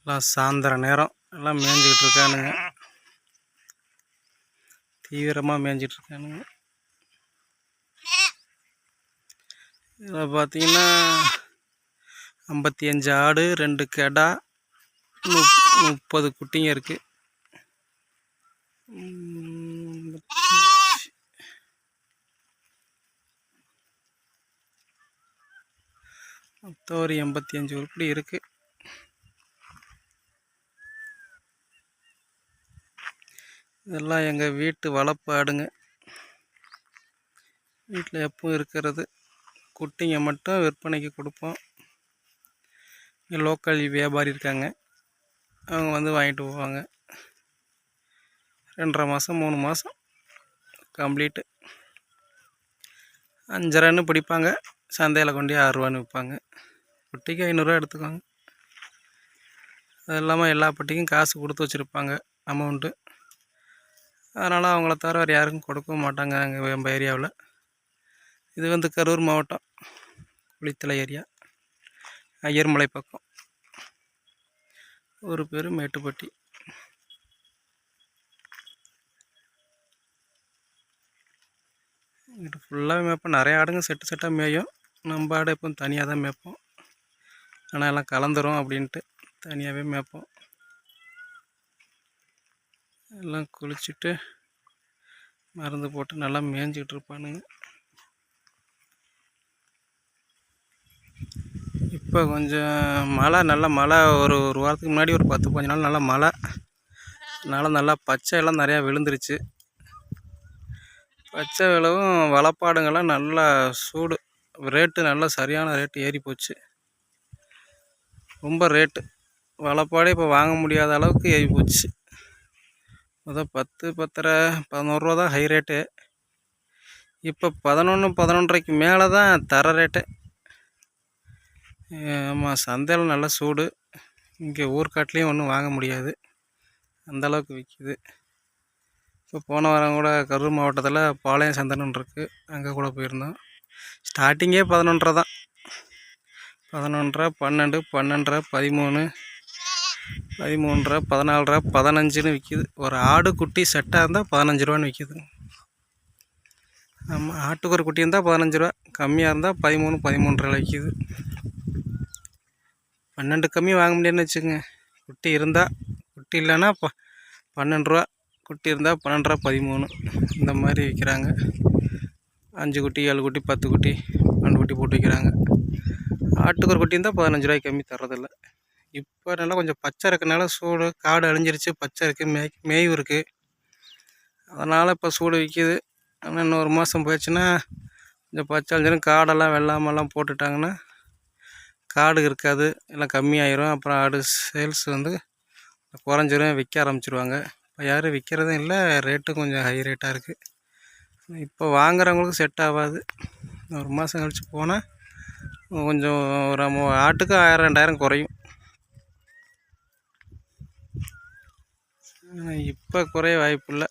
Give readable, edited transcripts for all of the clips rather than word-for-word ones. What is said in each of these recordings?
எல்லாம் சாயந்தர நேரம் எல்லாம் மேய்ஞ்சிக்கிட்டு இருக்கானுங்க. தீவிரமாக மேய்ஞ்சிட்டு இருக்கானுங்க. இதில் பார்த்தீங்கன்னா 55 ஆடு, 2 கெடா, 30 குட்டிங்க இருக்குது. மொத்தம் ஒரு 85 உருப்படி இருக்குது. இதெல்லாம் எங்கள் வீட்டு வளர்ப்பு ஆடுங்க. வீட்டில் எப்பவும் இருக்கிறது. குட்டிங்க மட்டும் விற்பனைக்கு கொடுப்போம். இங்கே லோக்கல் வியாபாரி இருக்காங்க, அவங்க வந்து வாங்கிட்டு போவாங்க. 2.5 மாதம் 3 மாதம் கம்ப்ளீட்டு. 5 ரன்னு பிடிப்பாங்க, சந்தையில் கொண்டு 6 ரூபான்னு விற்பாங்க. குட்டிக்கு 500 ரூபா எடுத்துக்குவாங்க. அது இல்லாமல் எல்லா பட்டிக்கும் காசு கொடுத்து வச்சுருப்பாங்க அமௌண்ட்டு. அதனால் அவங்கள தவிர வேறு யாருக்கும் கொடுக்கவும் மாட்டாங்க அங்கே நம்ம ஏரியாவில். இது வந்து கரூர் மாவட்டம், குளித்தலை ஏரியா, ஐயர்மலை பக்கம். ஒரு பேர் மேட்டுப்பட்டி. இங்கிட்ட ஃபுல்லாக மேய்ப்போம். நிறைய ஆடுங்க செட்டு செட்டாக மேயும். நம்ம ஆடு எப்பவும் தனியாக தான் மேய்ப்போம். ஆனால் எல்லாம் கலந்துரும் அப்படின்ட்டு தனியாகவே மேய்ப்போம். எல்லாம் குளிச்சுட்டு மருந்து போட்டு நல்லா மேய்ஞ்சிக்கிட்டு இருப்பானுங்க. இப்போ கொஞ்சம் மழை, நல்ல மழை. ஒரு வாரத்துக்கு முன்னாடி ஒரு 10-15 நாள் நல்லா மழை. அதனால் நல்லா பச்சை எல்லாம் நிறையா விழுந்துருச்சு. பச்சை விழவும் வளப்பாடுங்கள்லாம் நல்லா சூடு. ரேட்டு நல்லா சரியான ரேட்டு ஏறி போச்சு. ரொம்ப ரேட்டு. வளப்பாடே இப்போ வாங்க முடியாத அளவுக்கு ஏறி போச்சு. முதல் 10, 10.5, 11 ரூபா தான் ஹை ரேட்டு. இப்போ 11, 11.5க்கு மேலே தான் தர ரேட்டு. ஆமாம், சந்தையில் நல்லா சூடு. இங்கே ஊர்காட்லேயும் ஒன்றும் வாங்க முடியாது, அந்தளவுக்கு விற்கிது. இப்போ போன வாரம் கூட கரூர் மாவட்டத்தில் பாளையம் சந்தைன்னு இருக்குது, அங்கே கூட போயிருந்தோம். ஸ்டார்டிங்கே 11.5 தான். 11.5, 12, 12.5, 13, 13.5, 14, 15ன்னு விற்கிது. ஒரு ஆடு குட்டி செட்டாக இருந்தால் 15 ரூபான்னு விற்கிது. ஆமாம், ஆட்டுக்கு ஒரு குட்டி இருந்தால் 15 ரூபா, கம்மியாக இருந்தால் 13, 13.5 விற்கிது. 12 கம்மி வாங்க முடியாதுன்னு வச்சுக்கோங்க. குட்டி இருந்தால், குட்டி இல்லைன்னா 12 ரூபா, குட்டி இருந்தால் 12 ரூபா, 13 இந்த மாதிரி விற்கிறாங்க. 5 குட்டி, 7 குட்டி, 10 குட்டி, 12 குட்டி போட்டு விற்கிறாங்க. ஆட்டுக்கு ஒரு குட்டி இருந்தால் 15 ரூபாய்க்கு கம்மி தர்றதில்ல. இப்போ நல்லா கொஞ்சம் பச்சை இருக்கனால சூடு. காடு அழிஞ்சிருச்சு, பச்சை இருக்குது, மேய்வு இருக்குது. அதனால் இப்போ சூடு விற்கிது. ஆனால் இன்னும் 1 மாதம் போயிடுச்சுன்னா கொஞ்சம் பச்சை அழிஞ்சிடும். காடெல்லாம் வெள்ளாமெல்லாம் போட்டுட்டாங்கன்னா காடு இருக்காது, எல்லாம் கம்மியாயிரும். அப்புறம் ஆடு சேல்ஸ் வந்து குறைஞ்சிரும், விற்க ஆரம்பிச்சிருவாங்க. இப்போ யாரும் விற்கிறதும் இல்லை, ரேட்டும் கொஞ்சம் ஹை ரேட்டாக இருக்குது. இப்போ வாங்குறவங்களுக்கு செட் ஆகாது. 1 மாதம் கழித்து போனால் கொஞ்சம் ஒரு ஆட்டுக்கு 1000, 2000 குறையும். இப்போ குறைய வாய்ப்பு இல்லை.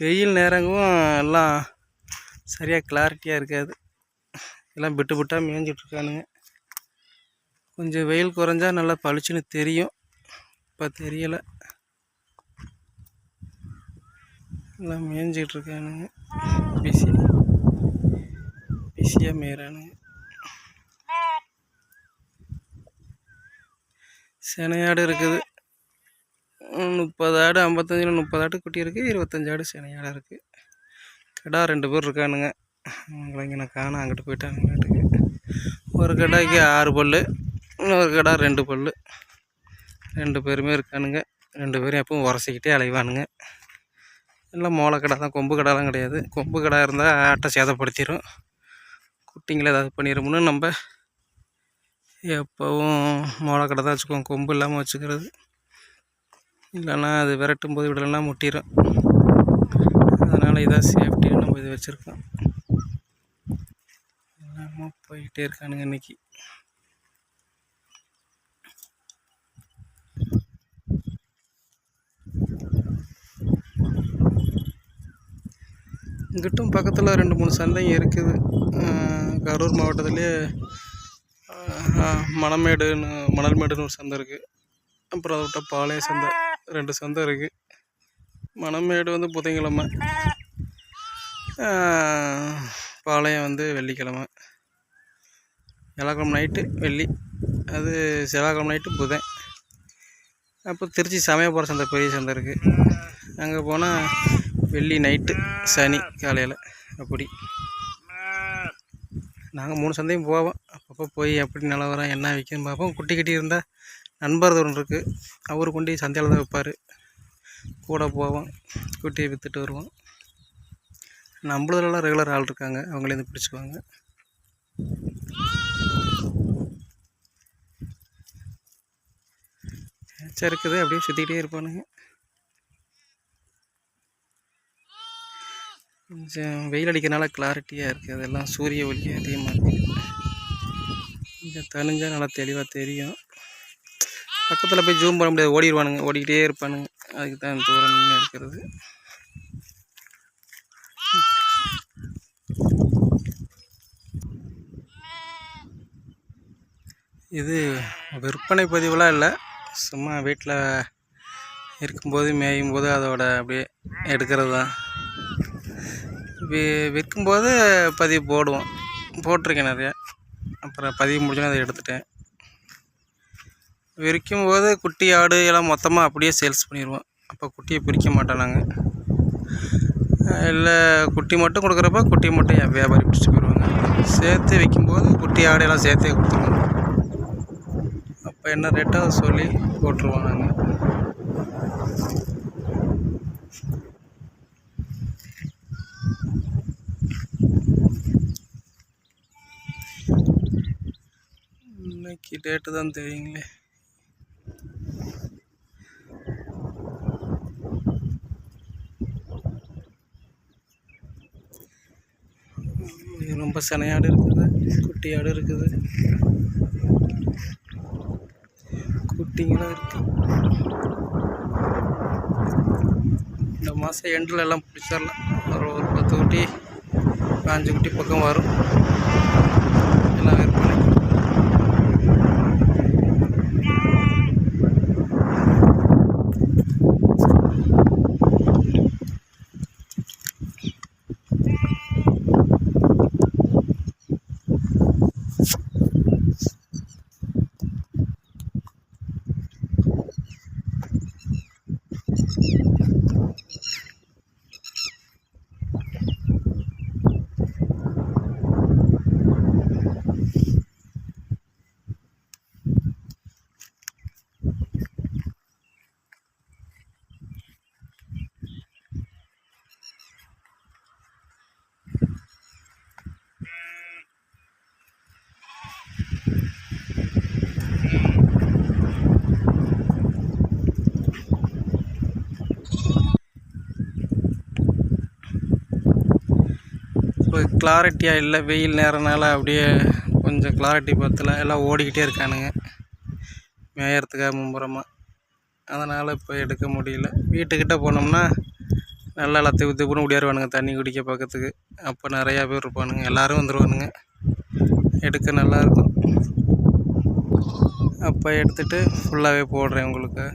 வெயில் நேரங்களும் எல்லாம் சரியாக கிளாரிட்டியாக இருக்காது. எல்லாம் விட்டு விட்டால் மேய்ஞ்சிட்ருக்கானுங்க. கொஞ்சம் வெயில் குறைஞ்சா நல்லா பளிச்சுன்னு தெரியும். இப்போ தெரியலை. எல்லாம் மேய்ஞ்சிட்ருக்கானுங்க, பிஸியாக மேய்றானுங்க. சினையாடு இருக்குது. 30 ஆடு, 55, 30 ஆடு குட்டி இருக்குது. 25 ஆடு சினையாடாக இருக்குது. கடா 2 பேர் இருக்கானுங்க. அவங்கள இங்கே நான் காண, அங்கிட்டு போயிட்டானுங்க வீட்டுக்கு. ஒரு கடாய்க்கு 6 பல், இன்னொரு கடா 2 பல். 2 பேருமே இருக்கானுங்க. 2 பேரும் எப்பவும் உரசிக்கிட்டே அலைவானுங்க. எல்லாம் மோளை கடை தான், கொம்பு கடாலாம் கிடையாது. கொம்பு கடை இருந்தால் ஆட்டை சேதப்படுத்திடும், குட்டிங்களை ஏதாவது பண்ணிடும்னு நம்ம எப்போவும் மோளை கடை தான் வச்சுக்குவோம், கொம்பு இல்லாமல் வச்சுக்கிறது. இல்லைன்னா அது விரட்டும் போது விடலைன்னா முட்டிடும். அதனால் இதான் சேஃப்டின்னு நம்ம இது வச்சுருக்கோம். எல்லாமே போய்கிட்டே இருக்கானுங்க இன்றைக்கி. இங்கிட்டும் பக்கத்தில் 2-3 சந்தைங்க இருக்குது. கரூர் மாவட்டத்திலே மணமேடுன்னு மணல்மேடுன்னு ஒரு சந்தை இருக்குது. அப்புறம் அதை விட்டால் பாளைய சந்தை, 2 சந்தை இருக்குது. மணமேடு வந்து புதன்கிழமை, பாளையம் வந்து வெள்ளிக்கிழமை. வியாழக்கிழமை நைட்டு வெள்ளி, அது செவ்வாய்க்கிழமை நைட்டு புதன். அப்போ திருச்சி சமயபுரம் சந்தை, பெரிய சந்தை இருக்குது. அங்கே போனால் வெள்ளி நைட்டு, சனி காலையில். அப்படி நாங்கள் 3 சந்தையும் போவோம். அப்பப்போ போய் எப்படி நிலவரம் என்ன விற்குன்னு பார்ப்போம். குட்டி கட்டி இருந்தால் நண்பர் ஒன்று இருக்குது, அவர் கொண்டு சந்தையில் தான் வைப்பார். கூட போவோம், குட்டியை விற்றுட்டு வருவோம். நம்மளதுலாம் ரெகுலர் ஆள் இருக்காங்க, அவங்களே பிடிச்சிக்குவாங்க. இருக்குது, அப்படியே சுற்றிக்கிட்டே இருப்பானுங்க. கொஞ்சம் வெயில் அடிக்கிறனால கிளாரிட்டியாக இருக்குது, அதெல்லாம் சூரிய ஒளி அதிகமாக இருக்குது. கொஞ்சம் தனிஞ்சால் நல்லா தெளிவாக தெரியும். பக்கத்தில் போய் ஜூம் பண்ண முடியாது, ஓடிடுவானுங்க, ஓடிக்கிட்டே இருப்பானுங்க. அதுக்கு தான் தூரம் இருக்கிறது. இது விற்பனை பதிவுலாம் இல்லை, சும்மா வீட்டில் இருக்கும்போது மேயும் போது அதோட அப்படியே எடுக்கிறது தான். விற்கும்போது பதிவு போட்டிருக்கேன் நிறையா. அப்புறம் பதிவு முடிஞ்சோன்னா அதை எடுத்துட்டேன். விற்கும்போது குட்டி ஆடு எல்லாம் மொத்தமாக அப்படியே சேல்ஸ் பண்ணிடுவோம். அப்போ குட்டியை பிரிக்க மாட்டோம் நாங்கள். இல்லை குட்டி மட்டும் கொடுக்குறப்ப குட்டியை மட்டும் வியாபாரி பிடிச்சிட்டு போயிடுவாங்க. சேர்த்து விற்கும்போது குட்டி ஆடு எல்லாம் சேர்த்தே கொடுத்துருவோம். அப்போ என்ன ரேட்டோ சொல்லி போட்டுருவோம் நாங்கள். இன்னைக்கு டேட்டு தான் தெரியுங்களே. ரொம்ப சனையாடு இருக்குது, குட்டி ஆடு இருக்குது, குட்டிங்களாம் இருக்குது. இந்த மாதம் எண்டில் எல்லாம் பிடிச்சிடலாம். ஒரு 10 குட்டி 5 குட்டி பக்கம் வரும். எல்லாம் விற்பனை. இப்போ கிளாரிட்டியாக இல்லை, வெயில் நேரனால அப்படியே கொஞ்சம் கிளாரிட்டி பத்தல, எல்லாம் ஓடிக்கிட்டே இருக்கானுங்க மேயறதுக்காக மும்புறமாக. அதனால் இப்போ எடுக்க முடியல. வீட்டுக்கிட்ட போனோம்னா நல்லா எல்லாத்தையும் திப்புன்னு ஓடியாருவானுங்க தண்ணி குடிக்க பக்கத்துக்கு. அப்போ நிறையா பேர் இருப்பானுங்க, எல்லோரும் வந்துடுவானுங்க, எடுக்க நல்லாயிருக்கும். அப்போ எடுத்துகிட்டு ஃபுல்லாகவே போடுறேன் உங்களுக்கு.